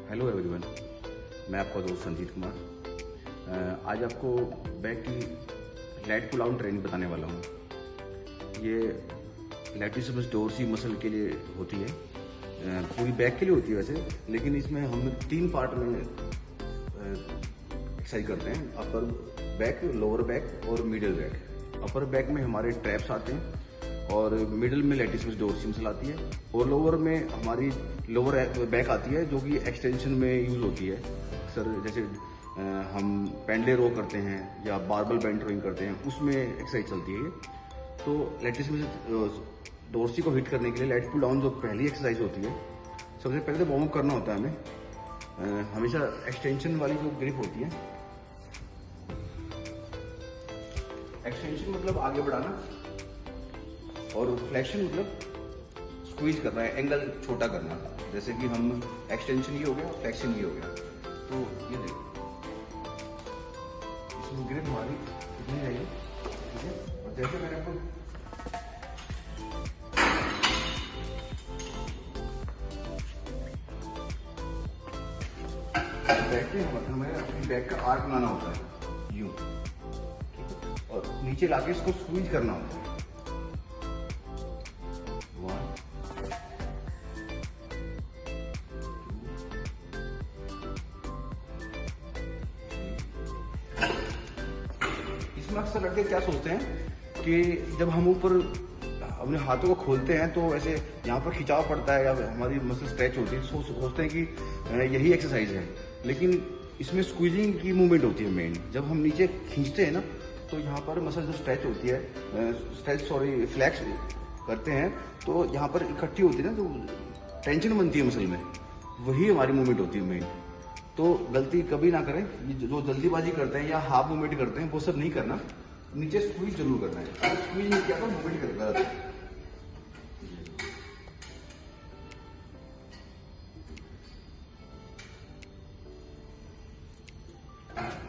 Hello everyone, मैं आपका दोस्त संजीत कुमार। आज आपको बैक की लैट पुल डाउन ट्रेनिंग बताने वाला हूँ। ये लैटिसिमस डोर्सी मसल के लिए होती है, पूरी बैक के लिए होती है वैसे, लेकिन इसमें हम 3 पार्ट में एक्सरसाइज करते हैं। अपर बैक, लोअर बैक और मिडिल बैक। अपर बैक में हमारे ट्रैप्स आते हैं और मिडिल में लैटिसिमस डोर्सी मसल आती है और लोअर में हमारी लोअर बैक आती है जो कि एक्सटेंशन में यूज होती है। सर जैसे हम पेंडले रो करते हैं या बारबल बेंच रोइंग करते हैं, उसमें एक्सरसाइज चलती है ये। तो लैटिसिमस डोर्सी को हिट करने के लिए लैट पुल डाउन जो पहली एक्सरसाइज होती है, सबसे पहले तो वार्म अप करना होता है हमें। हमेशा एक्सटेंशन वाली जो ग्रिप होती है, एक्सटेंशन मतलब आगे बढ़ाना और फ्लेक्शन मतलब स्क्वीज करना है, एंगल छोटा करना। जैसे कि हम एक्सटेंशन ये हो गया, फ्लेक्शन ये हो गया। तो ये देखो, इसमें ग्रिप हमारी इतनी रहेगी, ठीक है। और जैसे मैंने आपको बैठते हैं, हमें अपनी बैक का आर्क बनाना होता है यूं, और नीचे लाके इसको स्क्वीज करना होता है। इसमें अक्सर लड़के क्या सोचते हैं कि जब हम ऊपर अपने हाथों को खोलते हैं तो ऐसे यहाँ पर खिंचाव पड़ता है या हमारी मसल स्ट्रेच होती है, सोचते हैं कि यही एक्सरसाइज है। लेकिन इसमें स्क्वीजिंग की मूवमेंट होती है मेन। जब हम नीचे खींचते हैं ना, तो यहाँ पर मसल जो स्ट्रेच होती है, फ्लैक्स करते हैं, तो यहाँ पर इकट्ठी होती है ना, जो टेंशन बनती है मसल में, वही हमारी मूवमेंट होती है मेन। तो गलती कभी ना करें, जो जल्दीबाजी करते हैं या हाफ मूवमेंट करते हैं, वो सब नहीं करना। नीचे स्क्वीज जरूर करना है। अगर स्क्वीज नहीं किया तो मूवमेंट करता है।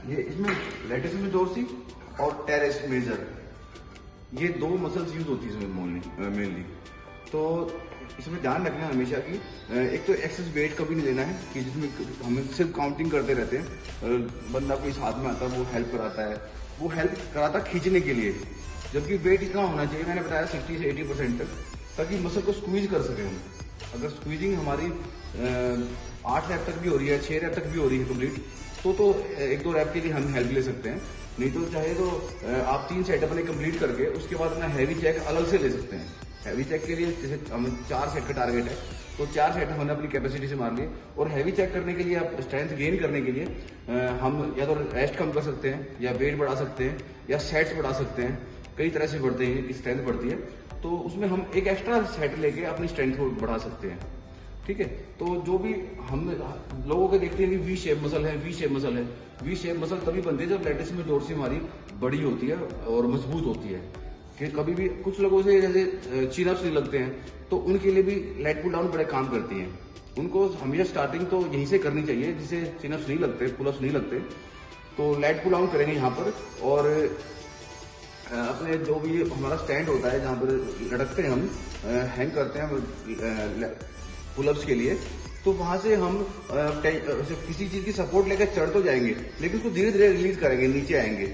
ये इसमें लैटिसिमस डोर्सी और टेरेस मेजर, ये 2 मसल्स यूज होती है इसमें मेनली। तो इसमें ध्यान रखना है हमेशा कि एक तो एक्सेस वेट कभी नहीं लेना है कि जिसमें हम सिर्फ काउंटिंग करते रहते हैं। बंदा कोई साथ में आता है, वो हेल्प कराता है, वो हेल्प कराता खींचने के लिए, जबकि वेट इतना होना चाहिए, मैंने बताया 60 से 80% तक, ताकि मसल को स्क्वीज कर सके हम। अगर स्क्वीजिंग हमारी 8 रैप तक भी हो रही है, 6 रैप तक भी हो रही है कंप्लीट, तो 1-2 रैप के लिए हम हेल्प ले सकते हैं। नहीं तो चाहे तो आप 3 सेट अपने कंप्लीट करके उसके बाद अपना हैवी चेक अलग से ले सकते हैं। हैवी चेक के लिए जैसे हम 4 सेट का टारगेट है, तो 4 सेट हमने अपनी कैपेसिटी से मार लिए। और हैवी चेक करने के लिए, आप स्ट्रेंथ गेन करने के लिए हम या तो रेस्ट कम कर सकते हैं, या वेट बढ़ा सकते हैं, या सेट्स बढ़ा सकते हैं। कई तरह से बढ़ते हैं, स्ट्रेंथ बढ़ती है, तो उसमें हम एक एक्स्ट्रा सेट लेके अपनी स्ट्रेंथ को बढ़ा सकते हैं, ठीक है। तो जो भी हम लोगों को देखते हैं कि वी शेप मसल है, वी शेप मसल है। वी शेप मसल तभी बनती है जब लैटिसिमस डोर्सी हमारी बड़ी होती है और मजबूत होती है। कि कभी भी कुछ लोगों से जैसे चिन अप्स नहीं लगते हैं, तो उनके लिए भी लैट पुल डाउन बड़े काम करती हैं। उनको हमेशा स्टार्टिंग तो यहीं से करनी चाहिए, जिससे चिन अप्स नहीं लगते, पुल अप्स नहीं लगते। तो लैट पुल डाउन करेंगे यहाँ पर, और अपने जो भी हमारा स्टैंड होता है जहाँ पर लटकते हैं हम, हैंग करते हैं पुलअप्स के लिए, तो वहां से हम किसी चीज की सपोर्ट लेकर चढ़ तो जाएंगे, लेकिन उसको धीरे धीरे रिलीज करेंगे, नीचे आएंगे,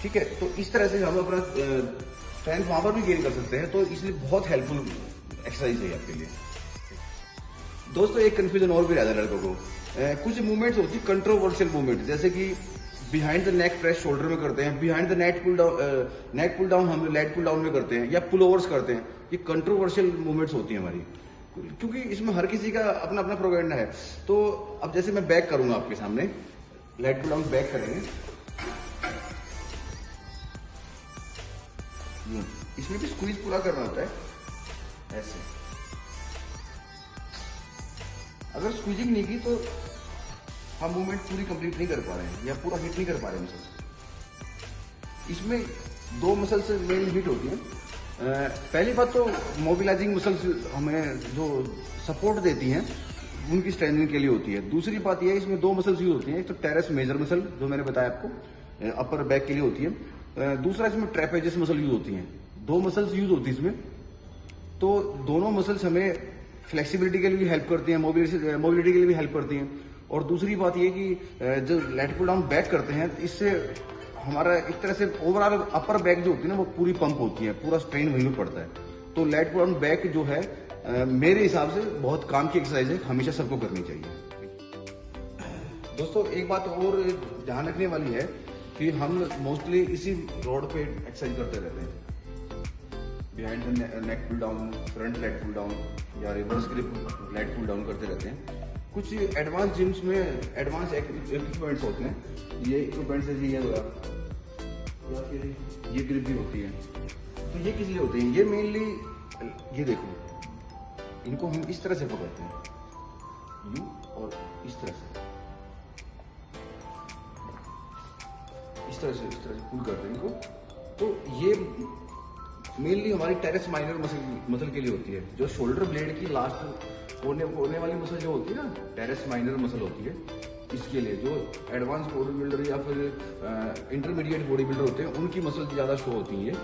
ठीक है। तो इस तरह से हम अपना स्ट्रेंथ वहां पर भी गेन कर सकते हैं। तो इसलिए बहुत हेल्पफुल एक्सरसाइज है आपके लिए। दोस्तों, एक कंफ्यूजन और भी रहता है लड़कों को। कुछ मूवमेंट्स होती है कंट्रोवर्शियल मूवमेंट, जैसे कि behind the neck press shoulder में करते हैं, behind the neck pull down हम लेट पुल डाउन में करते हैं, या पुल ओवर्स करते हैं। ये कंट्रोवर्शियल मूवमेंट्स होती है हमारी, क्योंकि इसमें हर किसी का अपना अपना प्रोपेगेंडा है। तो अब जैसे मैं बैक करूंगा आपके सामने, लेट पुल डाउन बैक करेंगे, इसमें भी स्क्वीज पूरा करना होता है ऐसे। अगर स्क्वीजिंग नहीं की तो हम मूवमेंट पूरी कंप्लीट नहीं कर पा रहे हैं या पूरा हिट नहीं कर पा रहे हैं मसल। इसमें 2 मसल से मेन हिट होती है। पहली बात तो मोबिलाइजिंग मसल्स हमें जो सपोर्ट देती हैं, उनकी स्ट्रेंथनिंग के लिए होती है। दूसरी बात यह है, इसमें 2 मसल्स यूज होती हैं। एक तो टेरेस मेजर मसल, जो मैंने बताया आपको, अपर बैक के लिए होती है। दूसरा इसमें ट्रेपेजियस मसल यूज होती हैं। 2 मसल्स यूज होती है इसमें। तो दोनों मसल्स हमें फ्लेक्सिबिलिटी के लिए भी हेल्प करती हैं, मोबिलिटी के लिए भी हेल्प करती हैं। और दूसरी बात ये कि जो लेट पुल डाउन बैक करते हैं तो इससे हमारा एक तरह से ओवरऑल अपर बैक जो होती है ना वो पूरी पंप होती है, पूरा स्ट्रेन वहीं पर पड़ता है। तो लेट पुल डाउन बैक जो है मेरे हिसाब से बहुत काम की एक्सरसाइज है, हमेशा सबको करनी चाहिए। दोस्तों एक बात और ध्यान रखने वाली है कि हम मोस्टली इसी रोड पे एक्सरसाइज करते रहते हैं, behind the neck pull down, front leg pull down या reverse grip leg pull down करते रहते हैं। कुछ एडवांस जिम्स में एडवांस इक्विपमेंट्स होते हैं, ये इक्विपमेंट्स जैसे ये होगा या फिर ये ग्रिप भी होती है। तो ये किस लिए होते हैं? ये मेनली ये देखो, इनको हम इस तरह से पकड़ते हैं, यूं और इस तरह से पुल करते हैं इनको। तो ये मेनली हमारी टेरेस माइनर मसल के लिए होती है। जो शोल्डर ब्लेड की लास्ट होने वाली मसल जो होती है ना, टेरेस माइनर मसल होती है। इसके लिए जो एडवांस बॉडी बिल्डर या फिर इंटरमीडिएट बॉडी बिल्डर होते हैं उनकी मसल ज़्यादा शो होती है।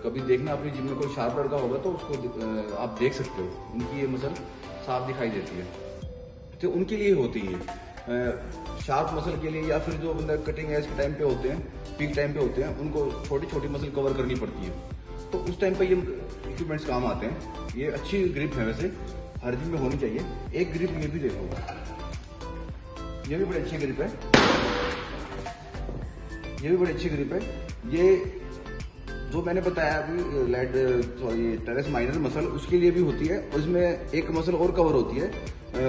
कभी देखना अपनी जिम में कोई शार्प लड़का होगा तो उसको आप देख सकते हो, उनकी ये मसल साफ दिखाई देती है। तो उनके लिए होती है शार्प मसल के लिए, या फिर जो बंदा कटिंग एज के टाइम पे होते हैं, पीक टाइम पे होते हैं, उनको छोटी छोटी मसल कवर करनी पड़ती है। तो उस टाइम पे ये इक्विपमेंट्स काम आते हैं। ये अच्छी ग्रिप है, वैसे हर जिम में होनी चाहिए। एक ग्रिप ये भी देखो, ये भी बड़ी अच्छी ग्रिप है, ये भी बड़ी अच्छी ग्रिप है। ये जो मैंने बताया अभी टेरेस माइनर मसल, उसके लिए भी होती है। और इसमें एक मसल और कवर होती है,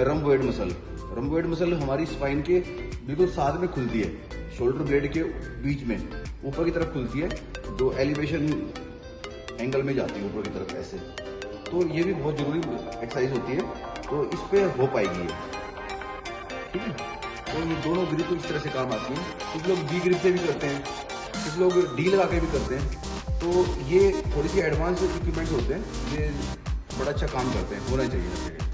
रम्बोइड मसल। रम्बोइड मसल हमारी स्पाइन के बिल्कुल साथ में खुलती है, शोल्डर ब्लेड के बीच में ऊपर की तरफ खुलती है, जो एलिवेशन एंगल में जाती है ऊपर की तरफ ऐसे। तो ये भी बहुत जरूरी एक्सरसाइज होती है, तो इस पे हो पाएगी ये, ठीक है। तो ये दोनों ग्रिप इस तरह से काम आती हैं। कुछ लोग डी ग्रिप से भी करते हैं, कुछ लोग डी लगा के भी करते हैं। तो ये थोड़ी सी एडवांस इक्विपमेंट्स होते हैं, ये बड़ा अच्छा काम करते हैं, होना चाहिए।